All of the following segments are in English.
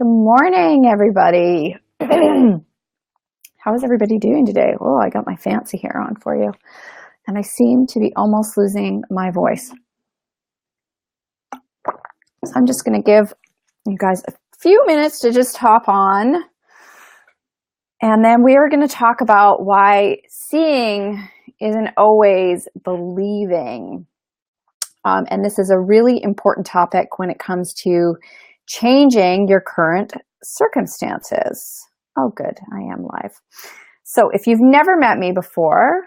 Good morning, everybody. How is everybody doing today? Oh, I got my fancy hair on for you. And I seem to be almost losing my voice. So I'm just going to give you guys a few minutes to just hop on. And then we are going to talk about why seeing isn't always believing. And this is a really important topic when it comes to changing your current circumstances. Oh, good. I am live. So if you've never met me before,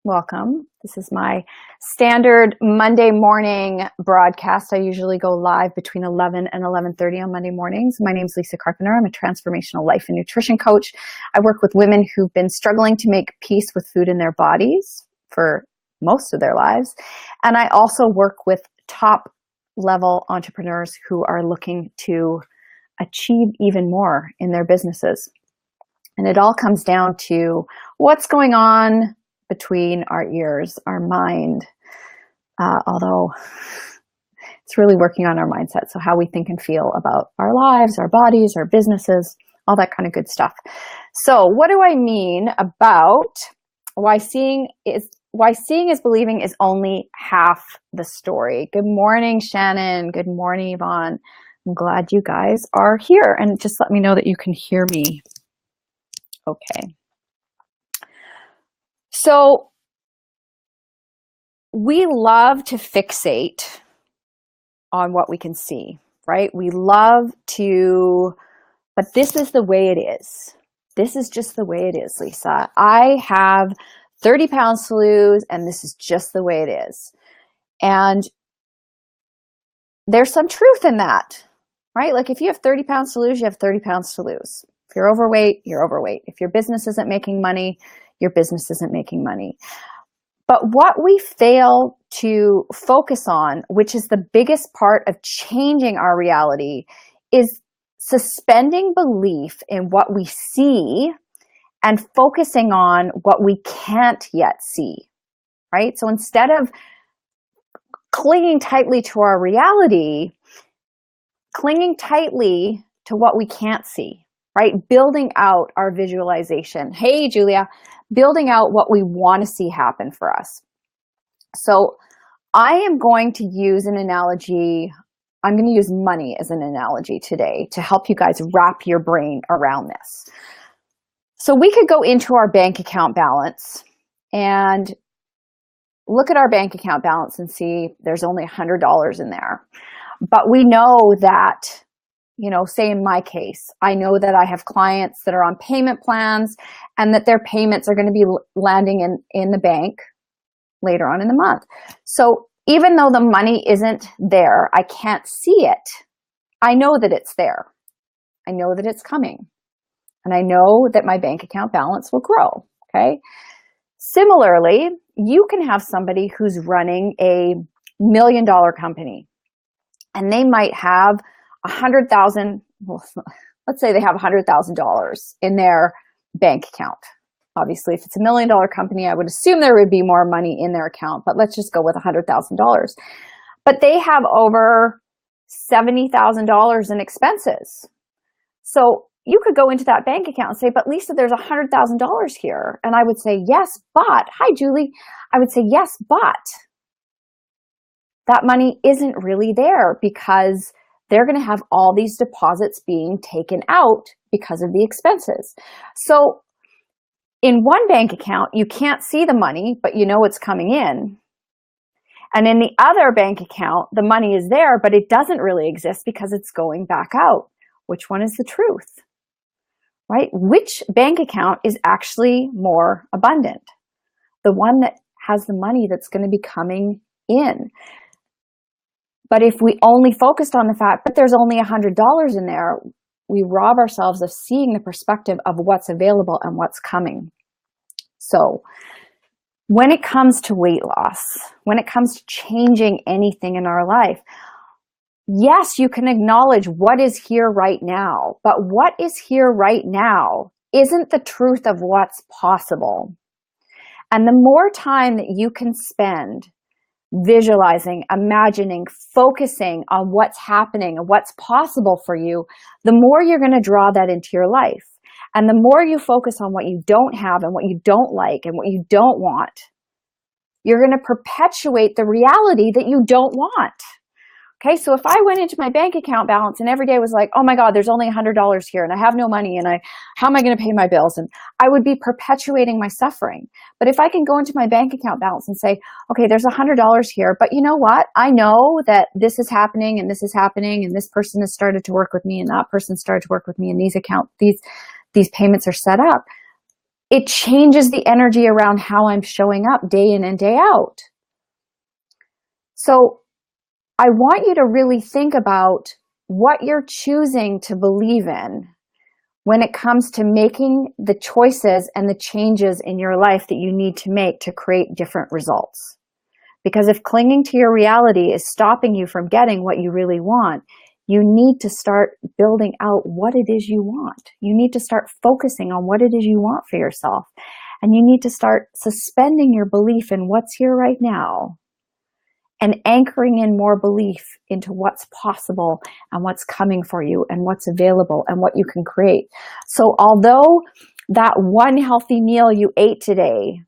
welcome. This is my standard Monday morning broadcast. I usually go live between 11 and 11:30 on Monday mornings. My name is Lisa Carpenter. I'm a transformational life and nutrition coach. I work with women who've been struggling to make peace with food in their bodies for most of their lives. And I also work with top level entrepreneurs who are looking to achieve even more in their businesses. And it all comes down to what's going on between our ears, our mind, although it's really working on our mindset. So how we think and feel about our lives, our bodies, our businesses, all that kind of good stuff. So what do I mean about why seeing is believing is only half the story? Good morning, Shannon. Good morning, Yvonne. I'm glad you guys are here. And just let me know that you can hear me. Okay. So we love to fixate on what we can see, right? We love to, but this is the way it is. This is just the way it is, Lisa. I have 30 pounds to lose, and this is just the way it is. And there's some truth in that, right? Like if you have 30 pounds to lose, you have 30 pounds to lose. If you're overweight, you're overweight. If your business isn't making money, your business isn't making money. But what we fail to focus on, which is the biggest part of changing our reality, is suspending belief in what we see and focusing on what we can't yet see, right? So instead of clinging tightly to our reality, clinging tightly to what we can't see, right? Building out our visualization. Hey, Julia, building out what we want to see happen for us. So I am going to use an analogy. I'm going to use money as an analogy today to help you guys wrap your brain around this. So we could go into our bank account balance and look at our bank account balance and see there's only $100 in there. But we know that, say in my case, I know that I have clients that are on payment plans and that their payments are going to be landing in the bank later on in the month. So even though the money isn't there, I can't see it. I know that it's there. I know that it's coming. And I know that my bank account balance will grow, okay? Similarly, you can have somebody who's running a $1 million company, and they might have $100,000, well, let's say they have $100,000 in their bank account. Obviously, if it's a $1 million company, I would assume there would be more money in their account, but let's just go with $100,000. But they have over $70,000 in expenses. So you could go into that bank account and say, but Lisa, there's $100,000 here. And I would say, yes, but, hi, Julie. I would say, yes, but that money isn't really there because they're going to have all these deposits being taken out because of the expenses. So in one bank account, you can't see the money, but you know it's coming in. And in the other bank account, the money is there, but it doesn't really exist because it's going back out. Which one is the truth? Right? Which bank account is actually more abundant? The one that has the money that's going to be coming in. But if we only focused on the fact, but there's only $100 in there, we rob ourselves of seeing the perspective of what's available and what's coming. So when it comes to weight loss, when it comes to changing anything in our life, yes, you can acknowledge what is here right now, but what is here right now isn't the truth of what's possible. And the more time that you can spend visualizing, imagining, focusing on what's happening and what's possible for you, the more you're going to draw that into your life. And the more you focus on what you don't have and what you don't like and what you don't want, you're going to perpetuate the reality that you don't want. Okay, so if I went into my bank account balance and every day was like, oh my God, there's only $100 here and I have no money and how am I going to pay my bills? And I would be perpetuating my suffering. But if I can go into my bank account balance and say, okay, there's $100 here, but you know what? I know that this is happening and this is happening and this person has started to work with me and that person started to work with me and these payments are set up. It changes the energy around how I'm showing up day in and day out. So I want you to really think about what you're choosing to believe in when it comes to making the choices and the changes in your life that you need to make to create different results. Because if clinging to your reality is stopping you from getting what you really want, you need to start building out what it is you want. You need to start focusing on what it is you want for yourself. And you need to start suspending your belief in what's here right now and anchoring in more belief into what's possible and what's coming for you and what's available and what you can create. So although that one healthy meal you ate today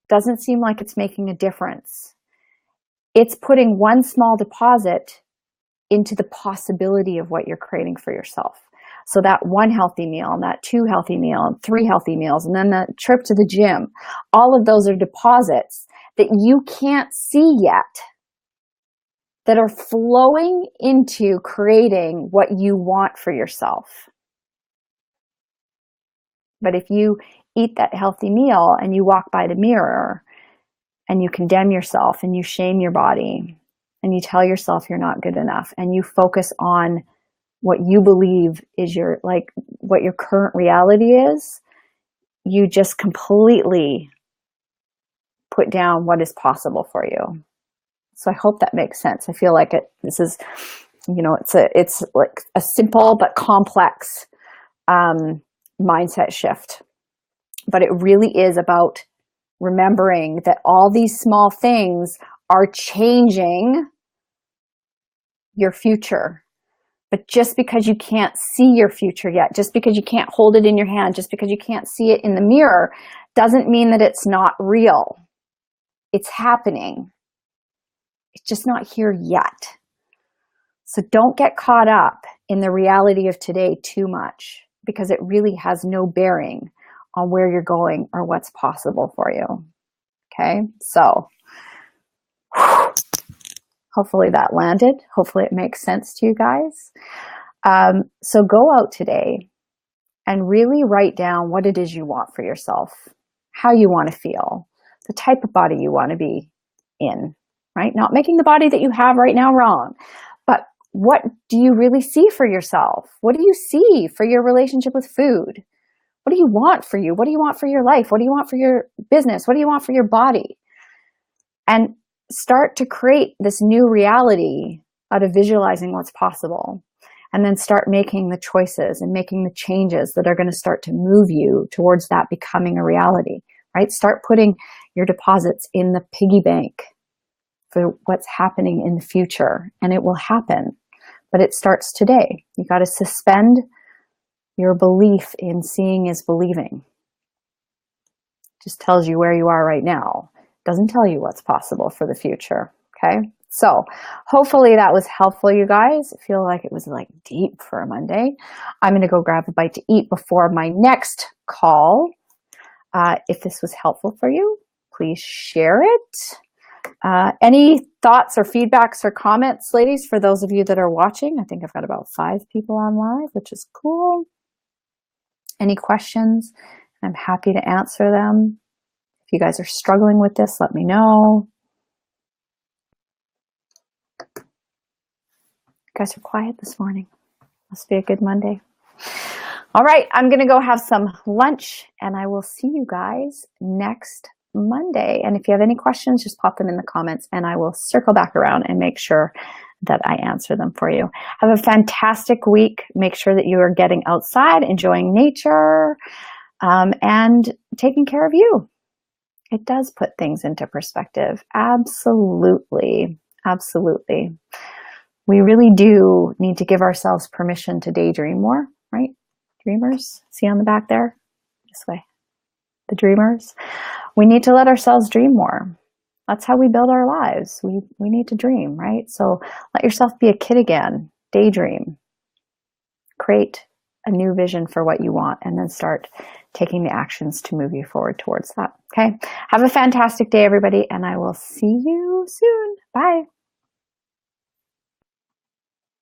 doesn't seem like it's making a difference, it's putting one small deposit into the possibility of what you're creating for yourself. So that one healthy meal and that 2 healthy meals and 3 healthy meals and then that trip to the gym, all of those are deposits that you can't see yet that are flowing into creating what you want for yourself. But if you eat that healthy meal and you walk by the mirror and you condemn yourself and you shame your body and you tell yourself you're not good enough and you focus on what you believe is what your current reality is, you just completely put down what is possible for you. So I hope that makes sense. I feel like this is, it's like a simple but complex mindset shift. But it really is about remembering that all these small things are changing your future. But just because you can't see your future yet, just because you can't hold it in your hand, just because you can't see it in the mirror, doesn't mean that it's not real. It's happening. It's just not here yet. So don't get caught up in the reality of today too much, because it really has no bearing on where you're going or what's possible for you. Okay, so hopefully that landed. Hopefully it makes sense to you guys. So go out today and really write down what it is you want for yourself, how you want to feel, the type of body you want to be in, right? Not making the body that you have right now wrong, but what do you really see for yourself? What do you see for your relationship with food? What do you want for you? What do you want for your life? What do you want for your business? What do you want for your body? And start to create this new reality out of visualizing what's possible. And then start making the choices and making the changes that are going to start to move you towards that becoming a reality, right? Start putting your deposits in the piggy bank for what's happening in the future, and it will happen. But it starts today. You got to suspend your belief in seeing is believing. Just tells you where you are right now. Doesn't tell you what's possible for the future. Okay. So hopefully that was helpful, you guys. I feel like it was like deep for a Monday. I'm going to go grab a bite to eat before my next call. If this was helpful for you, please share it. Any thoughts or feedbacks or comments, ladies, for those of you that are watching? I think I've got about 5 people on live, which is cool. Any questions? I'm happy to answer them. If you guys are struggling with this, let me know. You guys are quiet this morning. Must be a good Monday. All right, I'm going to go have some lunch, and I will see you guys next Monday. And if you have any questions, just pop them in the comments, and I will circle back around and make sure that I answer them for you. Have a fantastic week. Make sure that you are getting outside, enjoying nature, and taking care of you. It does put things into perspective. Absolutely. Absolutely. We really do need to give ourselves permission to daydream more, right? Dreamers, see on the back there? This way. The dreamers. We need to let ourselves dream more. That's how we build our lives. We need to dream, right? So let yourself be a kid again. Daydream. Create a new vision for what you want, and then start taking the actions to move you forward towards that. Okay. Have a fantastic day, everybody, and I will see you soon. Bye.